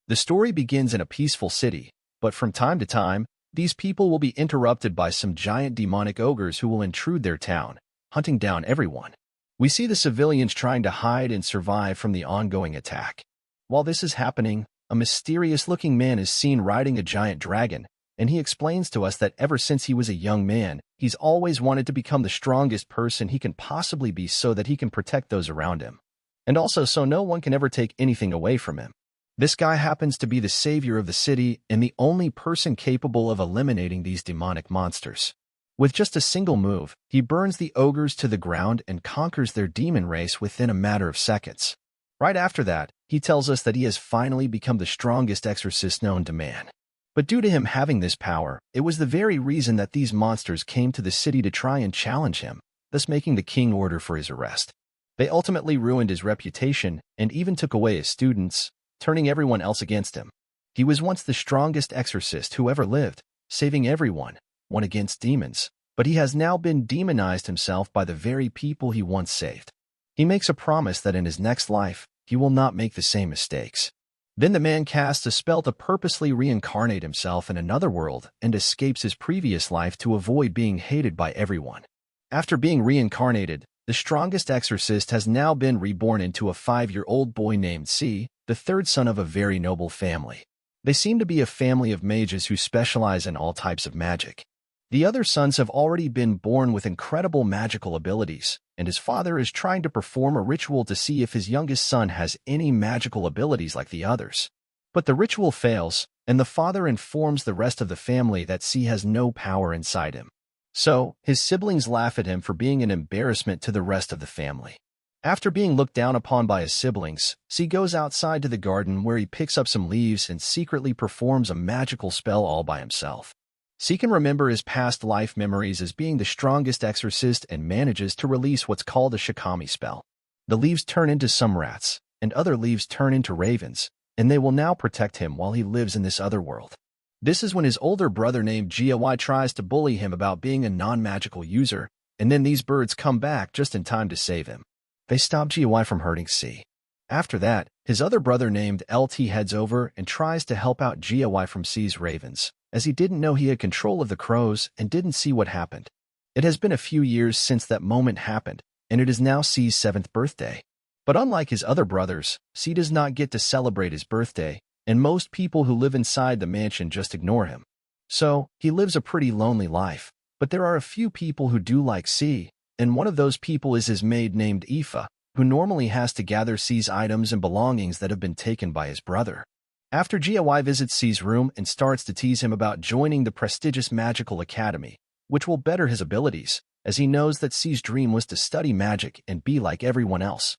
The story begins in a peaceful city, but from time to time, these people will be interrupted by some giant demonic ogres who will intrude their town, hunting down everyone. We see the civilians trying to hide and survive from the ongoing attack. While this is happening, a mysterious-looking man is seen riding a giant dragon, and he explains to us that ever since he was a young man, he's always wanted to become the strongest person he can possibly be so that he can protect those around him. And also so no one can ever take anything away from him. This guy happens to be the savior of the city and the only person capable of eliminating these demonic monsters. With just a single move, he burns the ogres to the ground and conquers their demon race within a matter of seconds. Right after that, he tells us that he has finally become the strongest exorcist known to man. But due to him having this power, it was the very reason that these monsters came to the city to try and challenge him, thus making the king order for his arrest. They ultimately ruined his reputation and even took away his students, turning everyone else against him. He was once the strongest exorcist who ever lived, saving everyone, one against demons, but he has now been demonized himself by the very people he once saved. He makes a promise that in his next life, he will not make the same mistakes. Then the man casts a spell to purposely reincarnate himself in another world and escapes his previous life to avoid being hated by everyone. After being reincarnated, the strongest exorcist has now been reborn into a 5-year-old boy named C, the third son of a very noble family. They seem to be a family of mages who specialize in all types of magic. The other sons have already been born with incredible magical abilities, and his father is trying to perform a ritual to see if his youngest son has any magical abilities like the others. But the ritual fails, and the father informs the rest of the family that C has no power inside him. So, his siblings laugh at him for being an embarrassment to the rest of the family. After being looked down upon by his siblings, C goes outside to the garden where he picks up some leaves and secretly performs a magical spell all by himself. C can remember his past life memories as being the strongest exorcist and manages to release what's called a shikami spell. The leaves turn into some rats, and other leaves turn into ravens, and they will now protect him while he lives in this other world. This is when his older brother named Gioi tries to bully him about being a non-magical user, and then these birds come back just in time to save him. They stop Gioi from hurting C. After that, his other brother named LT heads over and tries to help out Gioi from C's ravens, as he didn't know he had control of the crows and didn't see what happened. It has been a few years since that moment happened, and it is now C's 7th birthday. But unlike his other brothers, C does not get to celebrate his birthday, and most people who live inside the mansion just ignore him. So, he lives a pretty lonely life, but there are a few people who do like C, and one of those people is his maid named Aoife, who normally has to gather C's items and belongings that have been taken by his brother. After Gioi visits C's room and starts to tease him about joining the prestigious magical academy, which will better his abilities, as he knows that C's dream was to study magic and be like everyone else.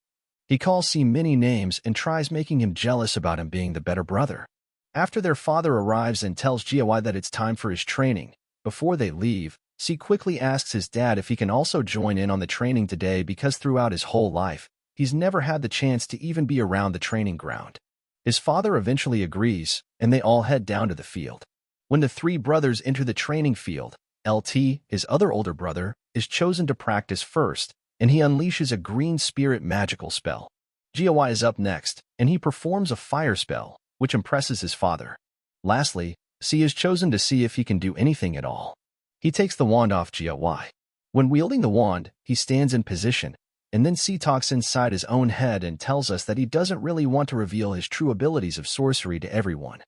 He calls C many names and tries making him jealous about him being the better brother. After their father arrives and tells Gioi that it's time for his training, before they leave, C quickly asks his dad if he can also join in on the training today because throughout his whole life, he's never had the chance to even be around the training ground. His father eventually agrees, and they all head down to the field. When the 3 brothers enter the training field, LT, his other older brother, is chosen to practice first, and he unleashes a green spirit magical spell. Gioi is up next, and he performs a fire spell, which impresses his father. Lastly, C is chosen to see if he can do anything at all. He takes the wand off Gioi. When wielding the wand, he stands in position, and then C talks inside his own head and tells us that he doesn't really want to reveal his true abilities of sorcery to everyone,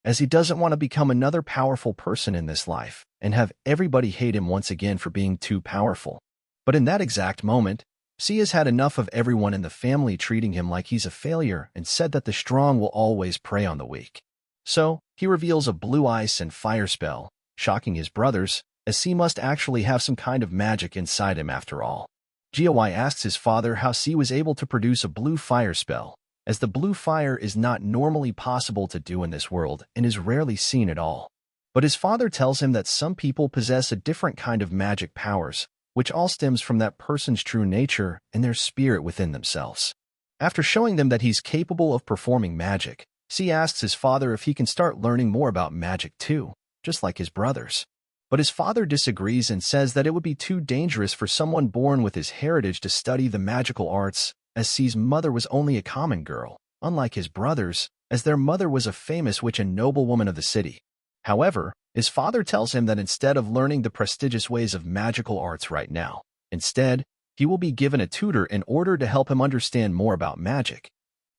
as he doesn't want to become another powerful person in this life and have everybody hate him once again for being too powerful. But in that exact moment, C has had enough of everyone in the family treating him like he's a failure and said that the strong will always prey on the weak. So, he reveals a blue ice and fire spell, shocking his brothers, as C must actually have some kind of magic inside him after all. Gioi asks his father how C was able to produce a blue fire spell, as the blue fire is not normally possible to do in this world and is rarely seen at all. But his father tells him that some people possess a different kind of magic powers, which all stems from that person's true nature and their spirit within themselves. After showing them that he's capable of performing magic, C asks his father if he can start learning more about magic too, just like his brothers. But his father disagrees and says that it would be too dangerous for someone born with his heritage to study the magical arts, as C's mother was only a common girl, unlike his brothers, as their mother was a famous witch and noblewoman of the city. However, his father tells him that instead of learning the prestigious ways of magical arts right now, instead, he will be given a tutor in order to help him understand more about magic,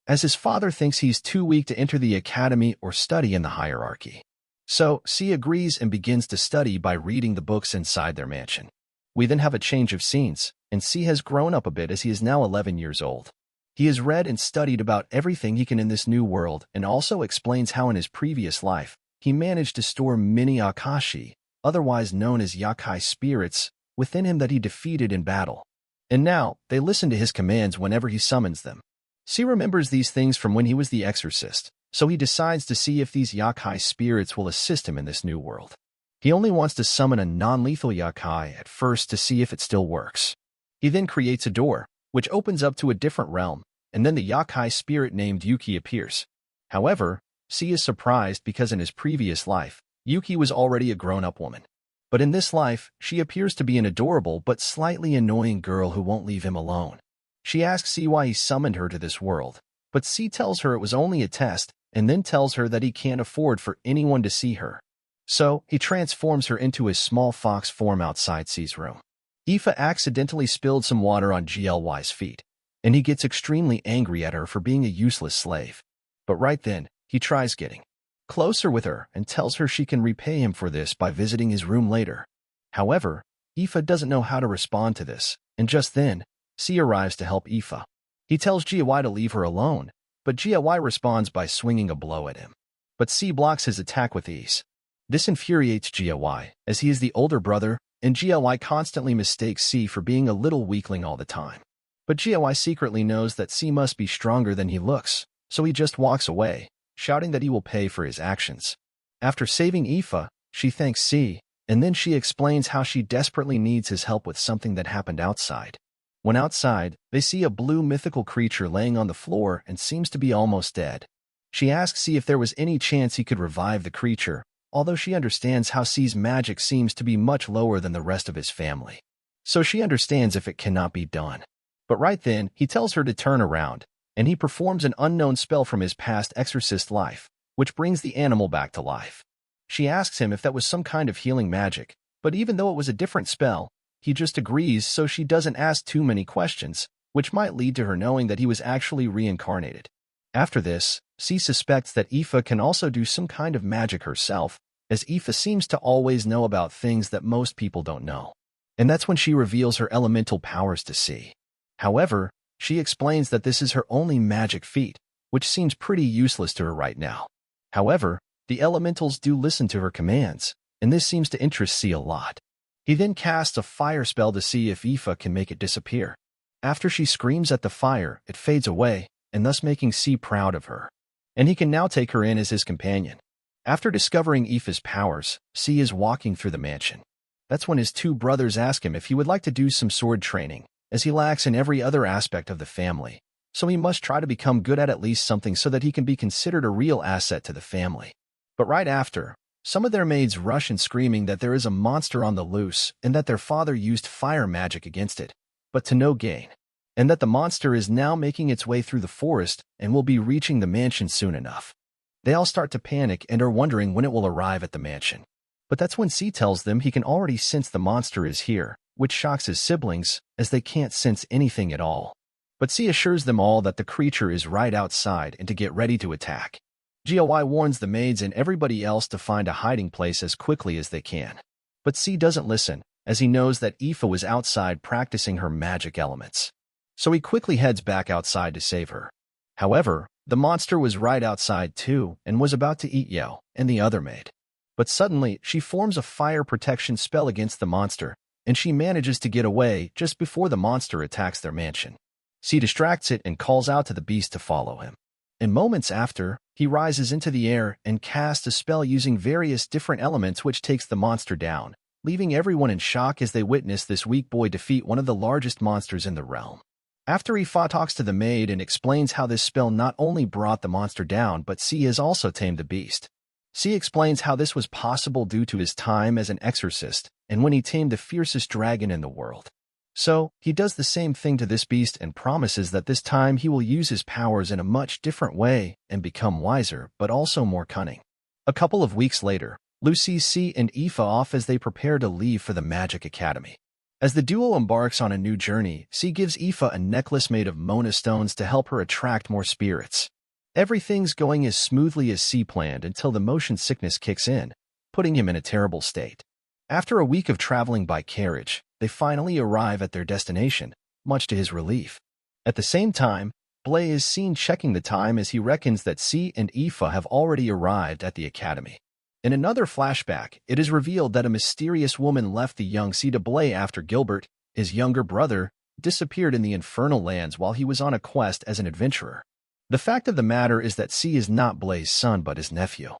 as his father thinks he's too weak to enter the academy or study in the hierarchy. So, C agrees and begins to study by reading the books inside their mansion. We then have a change of scenes, and C has grown up a bit as he is now 11 years old. He has read and studied about everything he can in this new world and also explains how in his previous life, he managed to store many Akashi, otherwise known as Yakai spirits, within him that he defeated in battle. And now, they listen to his commands whenever he summons them. C remembers these things from when he was the exorcist, so he decides to see if these Yakai spirits will assist him in this new world. He only wants to summon a non-lethal Yakai at first to see if it still works. He then creates a door, which opens up to a different realm, and then the Yakai spirit named Yuki appears. However, C is surprised because in his previous life, Yuki was already a grown-up woman. But in this life, she appears to be an adorable but slightly annoying girl who won't leave him alone. She asks C why he summoned her to this world, but C tells her it was only a test and then tells her that he can't afford for anyone to see her. So, he transforms her into his small fox form outside C's room. Aoife accidentally spilled some water on GLY's feet, and he gets extremely angry at her for being a useless slave. But right then, he tries getting closer with her and tells her she can repay him for this by visiting his room later. However, Aoife doesn't know how to respond to this, and just then, C arrives to help Aoife. He tells GY to leave her alone, but GY responds by swinging a blow at him. But C blocks his attack with ease. This infuriates GY, as he is the older brother, and GY constantly mistakes C for being a little weakling all the time. But GY secretly knows that C must be stronger than he looks, so he just walks away, shouting that he will pay for his actions. After saving Aoife, she thanks C, and then she explains how she desperately needs his help with something that happened outside. When outside, they see a blue mythical creature laying on the floor and seems to be almost dead. She asks C if there was any chance he could revive the creature, although she understands how C's magic seems to be much lower than the rest of his family. So she understands if it cannot be done. But right then, he tells her to turn around, and he performs an unknown spell from his past exorcist life, which brings the animal back to life. She asks him if that was some kind of healing magic, but even though it was a different spell, he just agrees so she doesn't ask too many questions, which might lead to her knowing that he was actually reincarnated. After this, C suspects that Aoife can also do some kind of magic herself, as Aoife seems to always know about things that most people don't know. And that's when she reveals her elemental powers to C. However, she explains that this is her only magic feat, which seems pretty useless to her right now. However, the elementals do listen to her commands, and this seems to interest C a lot. He then casts a fire spell to see if Aoife can make it disappear. After she screams at the fire, it fades away, and thus making C proud of her. And he can now take her in as his companion. After discovering Aoife's powers, C is walking through the mansion. That's when his two brothers ask him if he would like to do some sword training, as he lacks in every other aspect of the family, so he must try to become good at least something so that he can be considered a real asset to the family. But right after, some of their maids rush in screaming that there is a monster on the loose and that their father used fire magic against it, but to no gain, and that the monster is now making its way through the forest and will be reaching the mansion soon enough. They all start to panic and are wondering when it will arrive at the mansion. But that's when C tells them he can already sense the monster is here, which shocks his siblings, as they can't sense anything at all. But C assures them all that the creature is right outside and to get ready to attack. GOI warns the maids and everybody else to find a hiding place as quickly as they can. But C doesn't listen, as he knows that Aoife was outside practicing her magic elements. So he quickly heads back outside to save her. However, the monster was right outside too and was about to eat Yeo and the other maid. But suddenly, she forms a fire protection spell against the monster, and she manages to get away just before the monster attacks their mansion. C distracts it and calls out to the beast to follow him. And moments after, he rises into the air and casts a spell using various different elements which takes the monster down, leaving everyone in shock as they witness this weak boy defeat one of the largest monsters in the realm. After Aoife talks to the maid and explains how this spell not only brought the monster down but C has also tamed the beast. C explains how this was possible due to his time as an exorcist and when he tamed the fiercest dragon in the world. So, he does the same thing to this beast and promises that this time he will use his powers in a much different way and become wiser, but also more cunning. A couple of weeks later, Lu sees C and Aoife off as they prepare to leave for the Magic Academy. As the duo embarks on a new journey, C gives Aoife a necklace made of Mona stones to help her attract more spirits. Everything's going as smoothly as C planned until the motion sickness kicks in, putting him in a terrible state. After a week of traveling by carriage, they finally arrive at their destination, much to his relief. At the same time, Blay is seen checking the time as he reckons that C and Aoife have already arrived at the academy. In another flashback, it is revealed that a mysterious woman left the young C to Blay after Gilbert, his younger brother, disappeared in the Infernal Lands while he was on a quest as an adventurer. The fact of the matter is that C is not Blay's son but his nephew.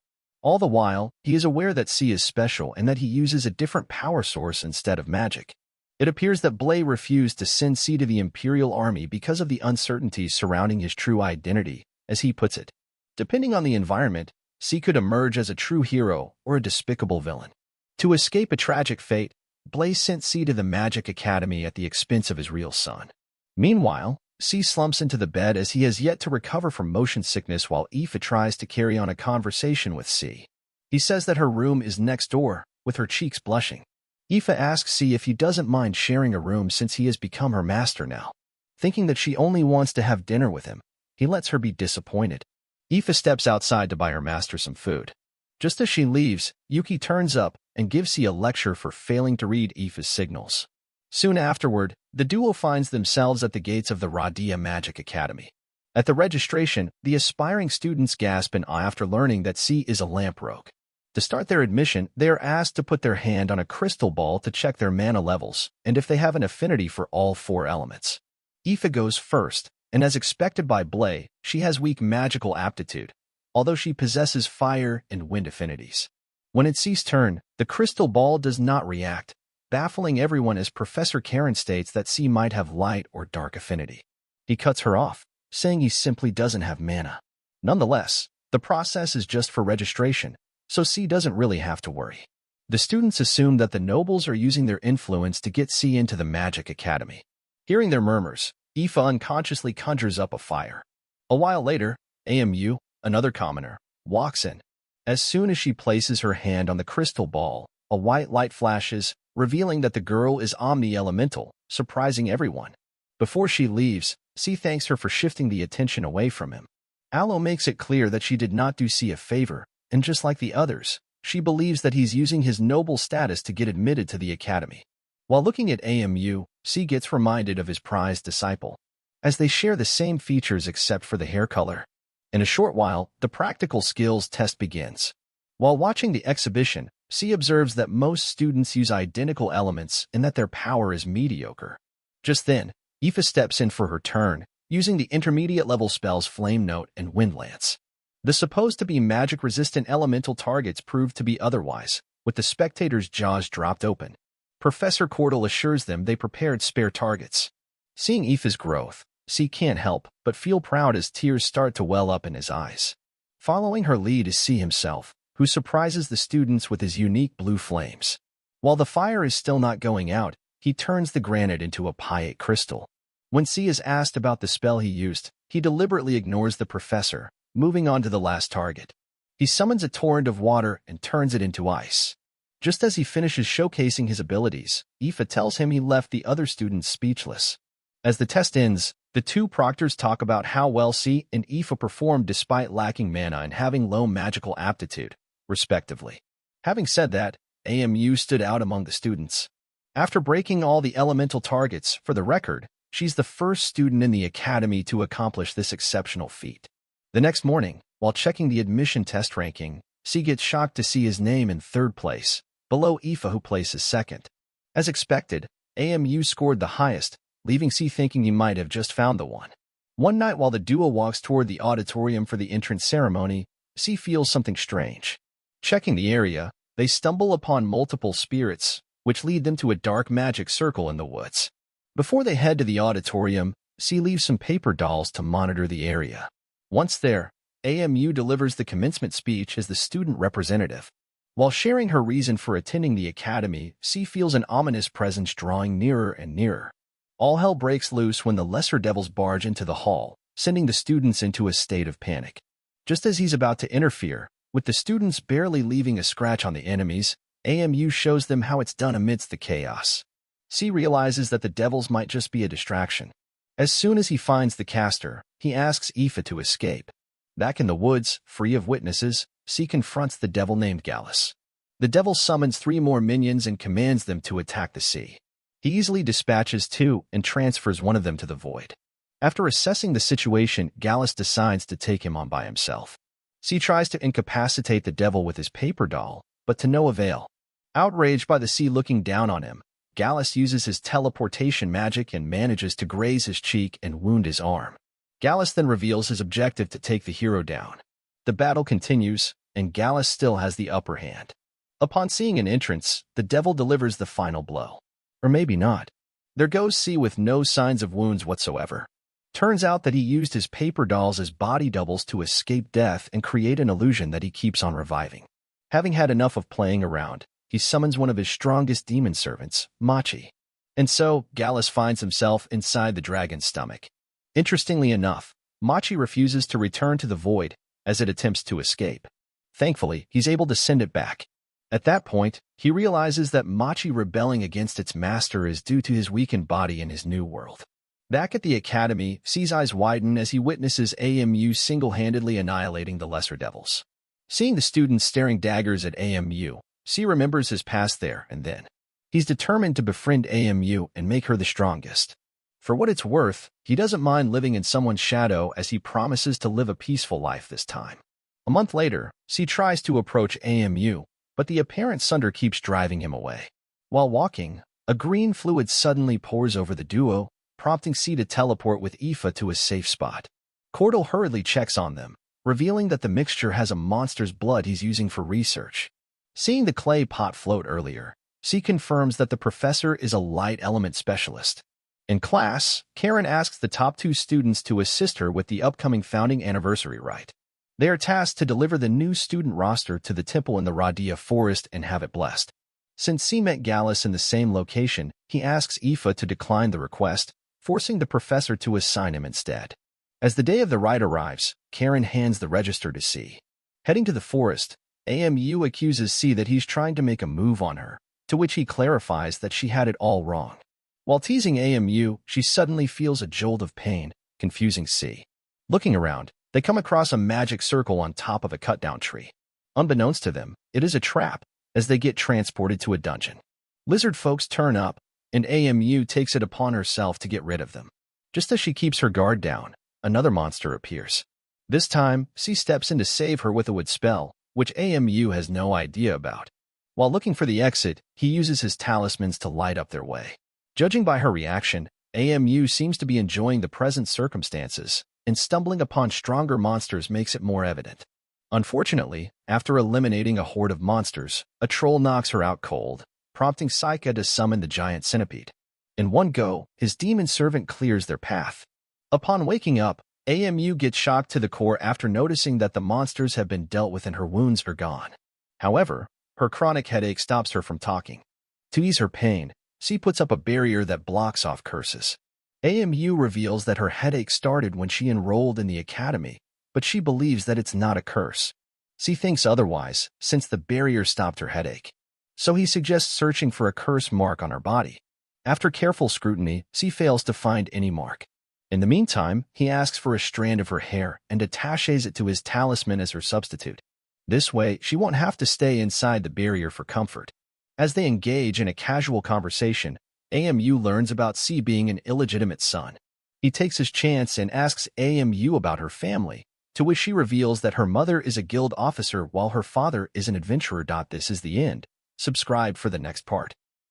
All the while, he is aware that C is special and that he uses a different power source instead of magic. It appears that Blay refused to send C to the Imperial Army because of the uncertainties surrounding his true identity, as he puts it. Depending on the environment, C could emerge as a true hero or a despicable villain. To escape a tragic fate, Blay sent C to the Magic Academy at the expense of his real son. Meanwhile, C slumps into the bed as he has yet to recover from motion sickness while Aoife tries to carry on a conversation with C. He says that her room is next door, with her cheeks blushing. Aoife asks C if he doesn't mind sharing a room since he has become her master now. Thinking that she only wants to have dinner with him, he lets her be disappointed. Aoife steps outside to buy her master some food. Just as she leaves, Yuki turns up and gives C a lecture for failing to read Aoife's signals. Soon afterward, the duo finds themselves at the gates of the Radia Magic Academy. At the registration, the aspiring students gasp in awe after learning that C is a lamp rogue. To start their admission, they are asked to put their hand on a crystal ball to check their mana levels and if they have an affinity for all 4 elements. Aoife goes first, and as expected by Blay, she has weak magical aptitude, although she possesses fire and wind affinities. When it's C's turn, the crystal ball does not react, baffling everyone as Professor Karen states that C might have light or dark affinity. He cuts her off, saying he simply doesn't have mana. Nonetheless, the process is just for registration, so C doesn't really have to worry. The students assume that the nobles are using their influence to get C into the Magic Academy. Hearing their murmurs, Aoife unconsciously conjures up a fire. A while later, AMU, another commoner, walks in. As soon as she places her hand on the crystal ball, a white light flashes, revealing that the girl is omni-elemental, surprising everyone. Before she leaves, C thanks her for shifting the attention away from him. Aloe makes it clear that she did not do C a favor, and just like the others, she believes that he's using his noble status to get admitted to the academy. While looking at AMU, C gets reminded of his prized disciple, as they share the same features except for the hair color. In a short while, the practical skills test begins. While watching the exhibition, C observes that most students use identical elements and that their power is mediocre. Just then, Aoife steps in for her turn, using the intermediate-level spells Flame Note and Wind Lance. The supposed-to-be magic-resistant elemental targets prove to be otherwise, with the spectators' jaws dropped open. Professor Cordell assures them they prepared spare targets. Seeing Aoife's growth, C can't help but feel proud as tears start to well up in his eyes. Following her lead is C himself, who surprises the students with his unique blue flames. While the fire is still not going out, he turns the granite into a pyate crystal. When C is asked about the spell he used, he deliberately ignores the professor, moving on to the last target. He summons a torrent of water and turns it into ice. Just as he finishes showcasing his abilities, Aoife tells him he left the other students speechless. As the test ends, the two proctors talk about how well C and Aoife performed despite lacking mana and having low magical aptitude, respectively. Having said that, AMU stood out among the students. After breaking all the elemental targets, for the record, she's the first student in the academy to accomplish this exceptional feat. The next morning, while checking the admission test ranking, C gets shocked to see his name in 3rd place, below Aoife who places 2nd. As expected, AMU scored the highest, leaving C thinking he might have just found the one. One night while the duo walks toward the auditorium for the entrance ceremony, C feels something strange. Checking the area, they stumble upon multiple spirits, which lead them to a dark magic circle in the woods. Before they head to the auditorium, C leaves some paper dolls to monitor the area. Once there, AMU delivers the commencement speech as the student representative. While sharing her reason for attending the academy, C feels an ominous presence drawing nearer and nearer. All hell breaks loose when the lesser devils barge into the hall, sending the students into a state of panic. Just as he's about to interfere, with the students barely leaving a scratch on the enemies, AMU shows them how it's done amidst the chaos. C realizes that the devils might just be a distraction. As soon as he finds the caster, he asks Aoife to escape. Back in the woods, free of witnesses, C confronts the devil named Gallus. The devil summons 3 more minions and commands them to attack the sea. He easily dispatches 2 and transfers one of them to the void. After assessing the situation, Gallus decides to take him on by himself. C tries to incapacitate the devil with his paper doll, but to no avail. Outraged by the sea looking down on him, Gallus uses his teleportation magic and manages to graze his cheek and wound his arm. Gallus then reveals his objective to take the hero down. The battle continues, and Gallus still has the upper hand. Upon seeing an entrance, the devil delivers the final blow. Or maybe not. There goes C with no signs of wounds whatsoever. Turns out that he used his paper dolls as body doubles to escape death and create an illusion that he keeps on reviving. Having had enough of playing around, he summons one of his strongest demon servants, Machi. And so, Gallus finds himself inside the dragon's stomach. Interestingly enough, Machi refuses to return to the void as it attempts to escape. Thankfully, he's able to send it back. At that point, he realizes that Machi rebelling against its master is due to his weakened body in his new world. Back at the academy, C's eyes widen as he witnesses AMU single-handedly annihilating the lesser devils. Seeing the students staring daggers at AMU, C remembers his past there and then. He's determined to befriend AMU and make her the strongest. For what it's worth, he doesn't mind living in someone's shadow as he promises to live a peaceful life this time. A month later, C tries to approach AMU, but the apparent sunder keeps driving him away. While walking, a green fluid suddenly pours over the duo, prompting C to teleport with Aoife to a safe spot. Cordell hurriedly checks on them, revealing that the mixture has a monster's blood he's using for research. Seeing the clay pot float earlier, C confirms that the professor is a light element specialist. In class, Karen asks the top 2 students to assist her with the upcoming founding anniversary rite. They are tasked to deliver the new student roster to the temple in the Radia forest and have it blessed. Since C met Gallus in the same location, he asks Aoife to decline the request, forcing the professor to assign him instead. As the day of the rite arrives, Karen hands the register to C. Heading to the forest, AMU accuses C that he's trying to make a move on her, to which he clarifies that she had it all wrong. While teasing AMU, she suddenly feels a jolt of pain, confusing C. Looking around, they come across a magic circle on top of a cut-down tree. Unbeknownst to them, it is a trap, as they get transported to a dungeon. Lizard folks turn up, and AMU takes it upon herself to get rid of them. Just as she keeps her guard down, another monster appears. This time, C steps in to save her with a wood spell, which AMU has no idea about. While looking for the exit, he uses his talismans to light up their way. Judging by her reaction, AMU seems to be enjoying the present circumstances, and stumbling upon stronger monsters makes it more evident. Unfortunately, after eliminating a horde of monsters, a troll knocks her out cold, prompting Saika to summon the giant centipede. In one go, his demon servant clears their path. Upon waking up, AMU gets shocked to the core after noticing that the monsters have been dealt with and her wounds are gone. However, her chronic headache stops her from talking. To ease her pain, C puts up a barrier that blocks off curses. AMU reveals that her headache started when she enrolled in the academy, but she believes that it's not a curse. C thinks otherwise, since the barrier stopped her headache. So he suggests searching for a curse mark on her body. After careful scrutiny, C fails to find any mark. In the meantime, he asks for a strand of her hair and attaches it to his talisman as her substitute. This way, she won't have to stay inside the barrier for comfort. As they engage in a casual conversation, AMU learns about C being an illegitimate son. He takes his chance and asks AMU about her family, to which she reveals that her mother is a guild officer while her father is an adventurer. This is the end. Subscribe for the next part.